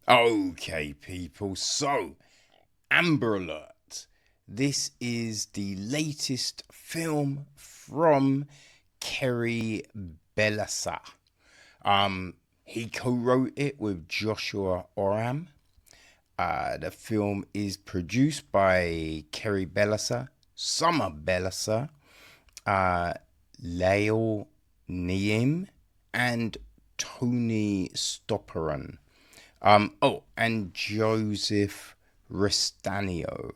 Okay, people, so Amber Alert. This is the latest film from Kerry Bellessa. He co-wrote it with Joshua Oram. The film is produced by Kerry Bellessa, Summer Bellessa, uh, Lael Neem, and Tony Stopperan. And Joseph Restanio.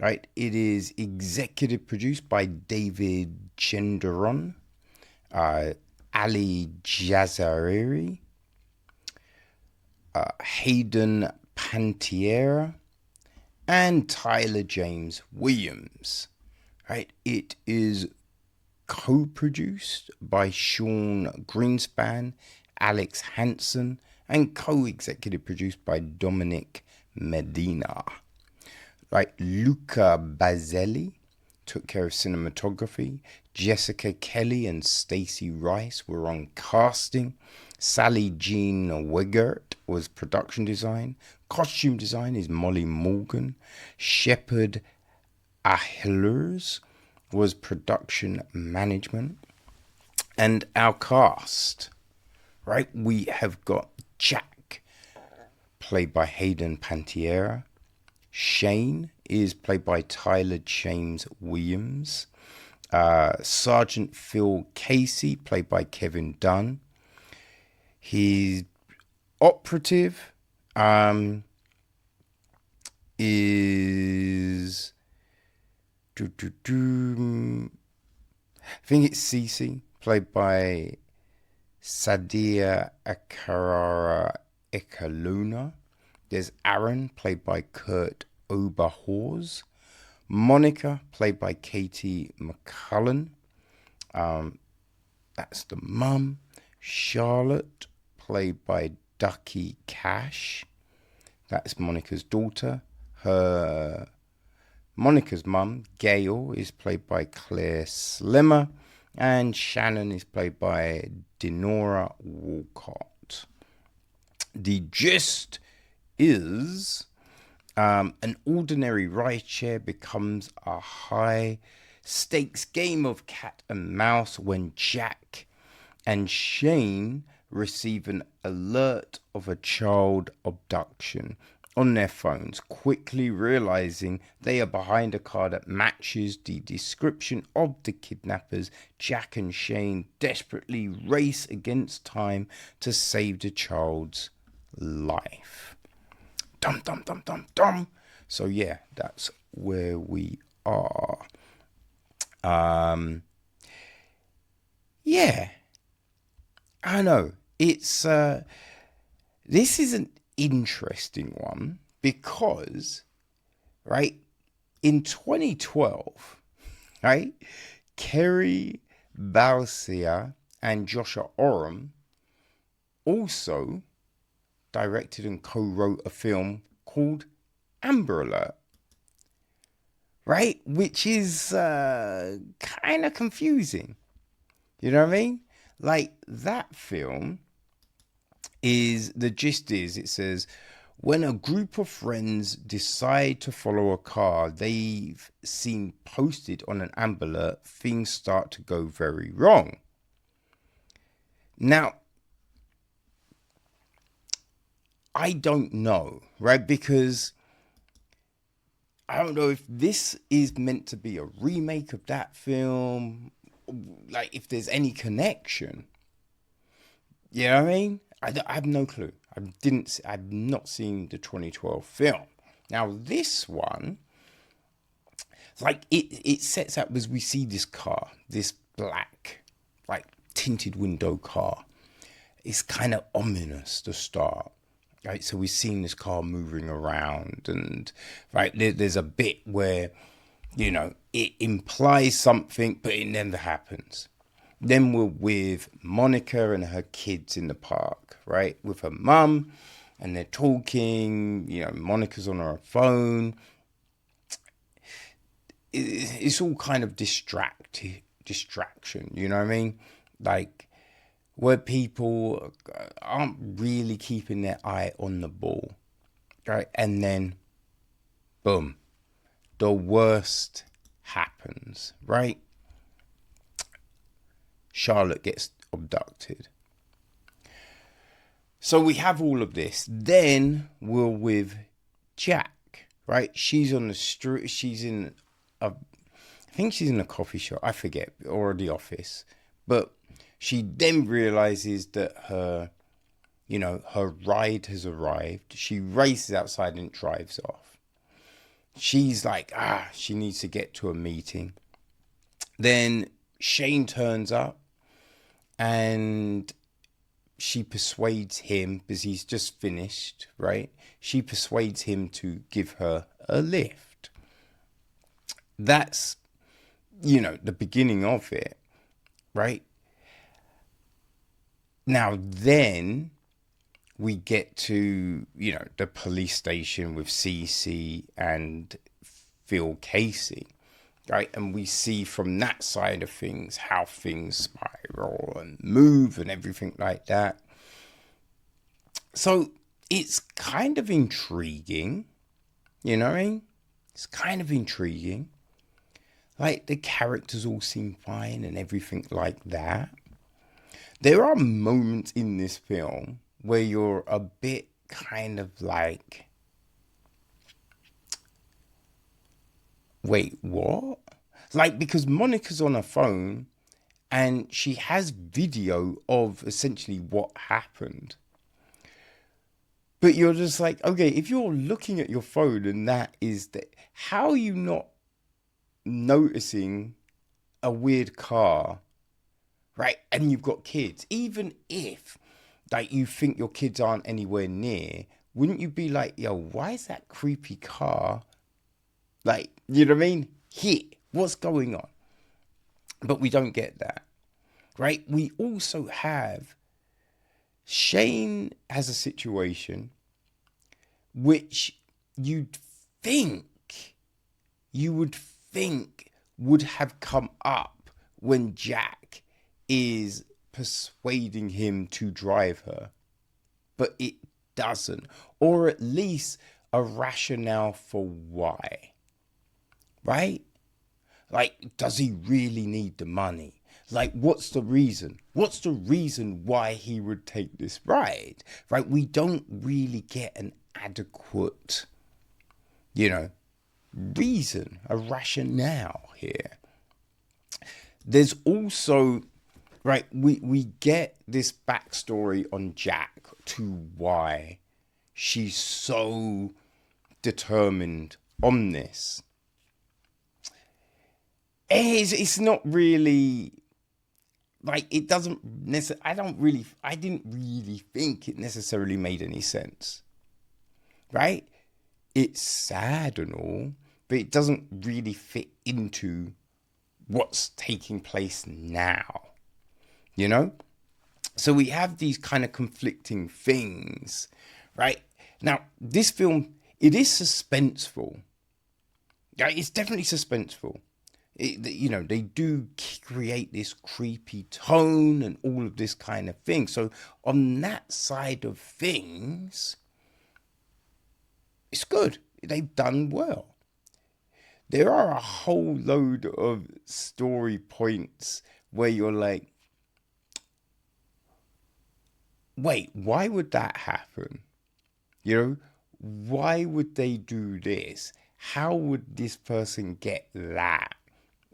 Right, it is executive produced by David Genderon, uh, Ali Jazariri, Hayden Panettiere, and Tyler James Williams. Right, it is co-produced by Sean Greenspan, Alex Hansen, and co-executive produced by Dominic Medina. Right, Luca Bazzelli took care of cinematography. Jessica Kelly and Stacey Rice were on casting. Sally Jean Wigert was production design. Costume design is Molly Morgan. Shepard Ahlers was production management. And our cast, right? We have got Jaq, played by Hayden Panettiere. Shane is played by Tyler James Williams. Sergeant Phil Casey, played by Kevin Dunn. His operative is I think it's Cece, played by Sadia Akarara Ekaluna. There's Aaron, played by Kurt Oberhorse. Monica, played by Katie McCullen. That's the mum. Charlotte, played by Ducky Cash. That's Monica's daughter. Monica's mum, Gail, is played by Claire Slimmer. And Shannon is played by Denora Walcott. The gist is an ordinary rideshare becomes a high stakes game of cat and mouse when Jaq and Shane receive an alert of a child abduction on their phones, quickly realizing they are behind a car that matches the description of the kidnappers. Jaq and Shane desperately race against time to save the child's life. Dum dum dum dum dum. So yeah, that's where we are. Yeah, I know. It's this is an interesting one because, right, in 2012, right, Kerry Bellessa and Joshua Oram also directed and co-wrote a film called Amber Alert, right? Which is kind of confusing. You know what I mean? Like that film is the gist is it says when a group of friends decide to follow a car they've seen posted on an Amber Alert, things start to go very wrong. Now, I don't know, right? Because I don't know if this is meant to be a remake of that film, like if there's any connection. You know what I mean? I have no clue. I've not seen the 2012 film. Now this one, like it sets up as we see this car, this black, like tinted window car. It's kind of ominous to start. Right, so we've seen this car moving around, and right there's a bit where it implies something, but it never happens. Then we're with Monica and her kids in the park, right, with her mum, and they're talking. Monica's on her phone. It's all kind of distraction. You know what I mean? Like where people aren't really keeping their eye on the ball, right? And then, boom, the worst happens, right? Charlotte gets abducted. So we have all of this. Then we're with Jaq, right? She's on the street. I think she's in a coffee shop. I forget, or the office. But she then realizes that her ride has arrived. She races outside and drives off. She's like, she needs to get to a meeting. Then Shane turns up and she persuades him, because he's just finished, right? She persuades him to give her a lift. That's, the beginning of it, right? Now, then we get to, the police station with Cece and Phil Casey, right? And we see from that side of things how things spiral and move and everything like that. So it's kind of intriguing, you know what I mean? It's kind of intriguing. Like, the characters all seem fine and everything like that. There are moments in this film where you're a bit kind of like, wait, what? Like, because Monica's on her phone and she has video of essentially what happened. But you're just like, okay, if you're looking at your phone and that is that, how are you not noticing a weird car, right? And you've got kids. Even if, like, you think your kids aren't anywhere near, wouldn't you be like, yo, why is that creepy car? Like, you know what I mean? Here, what's going on? But we don't get that, right? We also have Shane has a situation which you would think would have come up when Jaq is persuading him to drive her, but it doesn't, or at least a rationale for why, right? Like, does he really need the money? Like, what's the reason? What's the reason why he would take this ride, right? We don't really get an adequate, reason, a rationale here. There's also, right, we get this backstory on Jaq to why she's so determined on this. It's not really, like, it doesn't necessarily, I didn't really think it necessarily made any sense, right? It's sad and all, but it doesn't really fit into what's taking place now, So we have these kind of conflicting things, right? Now, this film, it is suspenseful. Yeah, it's definitely suspenseful. They do create this creepy tone and all of this kind of thing. So on that side of things, it's good. They've done well. There are a whole load of story points where you're like, wait, why would that happen? Why would they do this? How would this person get that?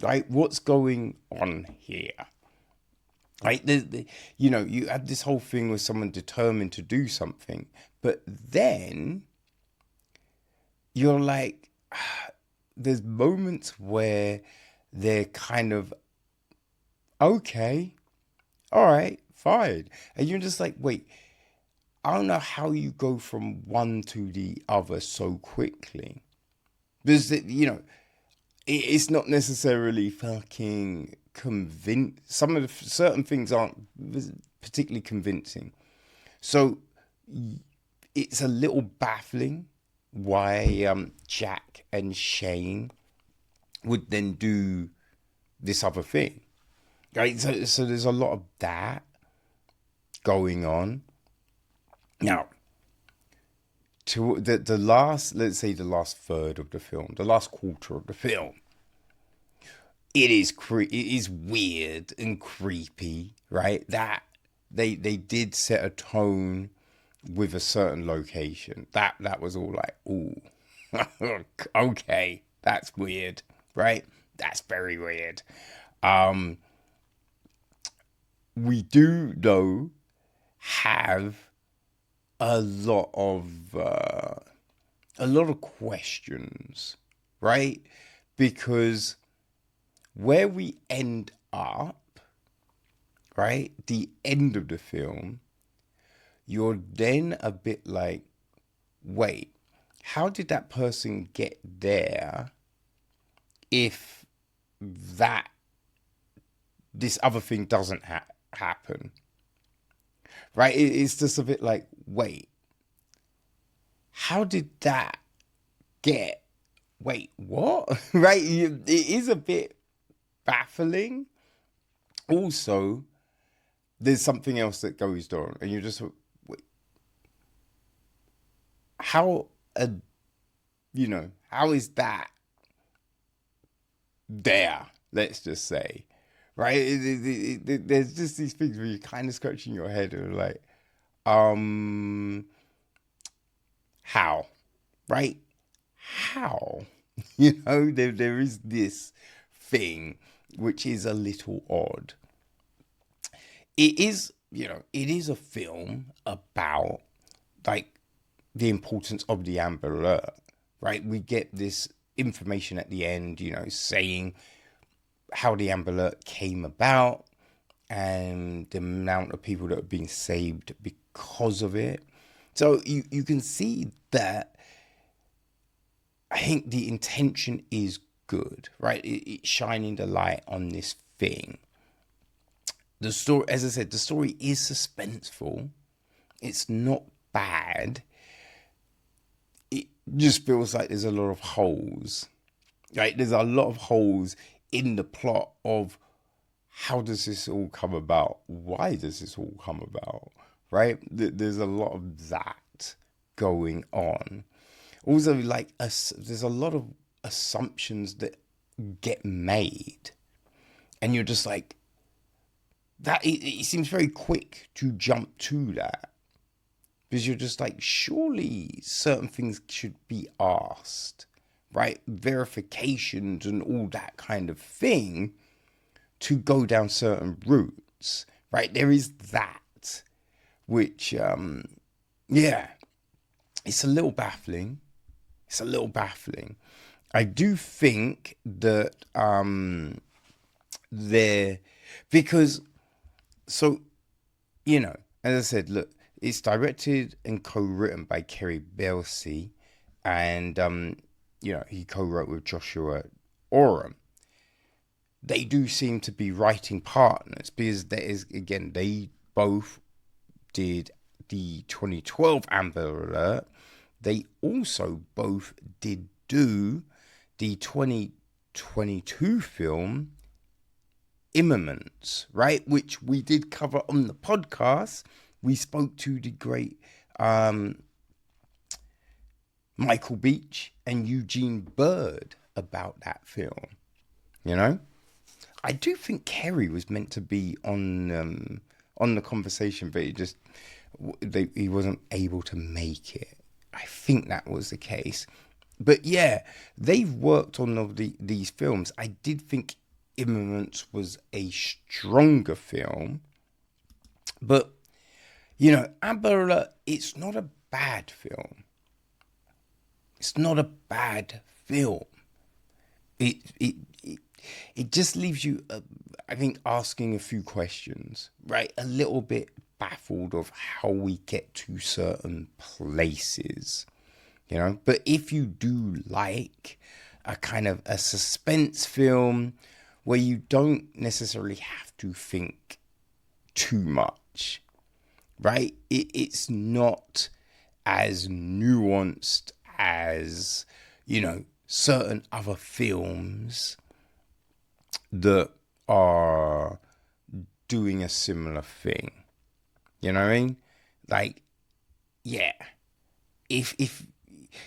Right? What's going on here? Right? You have this whole thing with someone determined to do something, but then you're like, there's moments where they're kind of, okay, all right, fine. And you're just like, wait, I don't know how you go from one to the other so quickly. Because, it's not necessarily fucking convinced. Some of the certain things aren't particularly convincing. So it's a little baffling why Jaq and Shane would then do this other thing. Right? So there's a lot of that. going on. Now, to the last, let's say the last third of the film, the last quarter of the film, it is weird and creepy, right? That they did set a tone with a certain location. That was all like, ooh, okay, that's weird, right? That's very weird. We do though have a lot of questions, right? Because where we end up, right, the end of the film, you're then a bit like, wait, how did that person get there if that this other thing doesn't happen, right? It's just a bit like, wait, how did that get, wait, what? Right? It is a bit baffling. Also, there's something else that goes on, and you're just, wait, how, how is that there? Let's just say, right? There's just these things where you're kind of scratching your head and like, how, right? How, there is this thing which is a little odd. It is, it is a film about like the importance of the Amber Alert, right? We get this information at the end, saying how the Amber Alert came about and the amount of people that have been saved because of it. So you can see that I think the intention is good, right? It's shining the light on this thing. The story, as I said, the story is suspenseful. It's not bad. It just feels like there's a lot of holes, right? There's a lot of holes in the plot of how does this all come about? Why does this all come about? Right? There's a lot of that going on. Also, like, there's a lot of assumptions that get made. And you're just like, that it seems very quick to jump to that. Because you're just like, surely certain things should be asked, right? Verifications and all that kind of thing to go down certain routes, right? There is that, which, yeah, it's a little baffling. It's a little baffling. I do think that because, so, as I said, look, it's directed and co-written by Kerry Bellessa, and, he co-wrote with Joshua Oram. They do seem to be writing partners because they both did the 2012 Amber Alert. They also both did do the 2022 film Imminence, right? Which we did cover on the podcast. We spoke to the great Michael Beach and Eugene Bird about that film. I do think Kerry was meant to be on the conversation, but he wasn't able to make it. I think that was the case. But yeah, they've worked on these films. I did think Imminence was a stronger film. But, Amber Alert, it's not a bad film. It's not a bad film. It just leaves you, I think, asking a few questions, right? A little bit baffled of how we get to certain places, But if you do like a kind of a suspense film where you don't necessarily have to think too much, right? It's not as nuanced as, certain other films that are doing a similar thing, You know what I mean? Like, yeah. If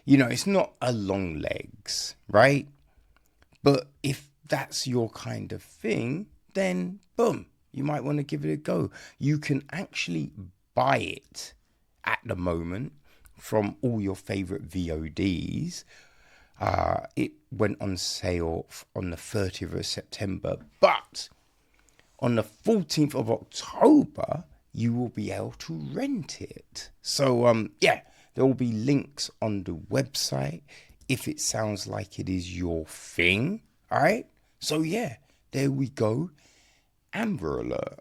you know, it's not a long legs, right? But if that's your kind of thing, then boom, you might want to give it a go. You can actually buy it at the moment from all your favorite VODs. It went on sale on the 30th of September, but on the 14th of October, you will be able to rent it. So, yeah, there will be links on the website if it sounds like it is your thing. All right. So, yeah, there we go. Amber Alert.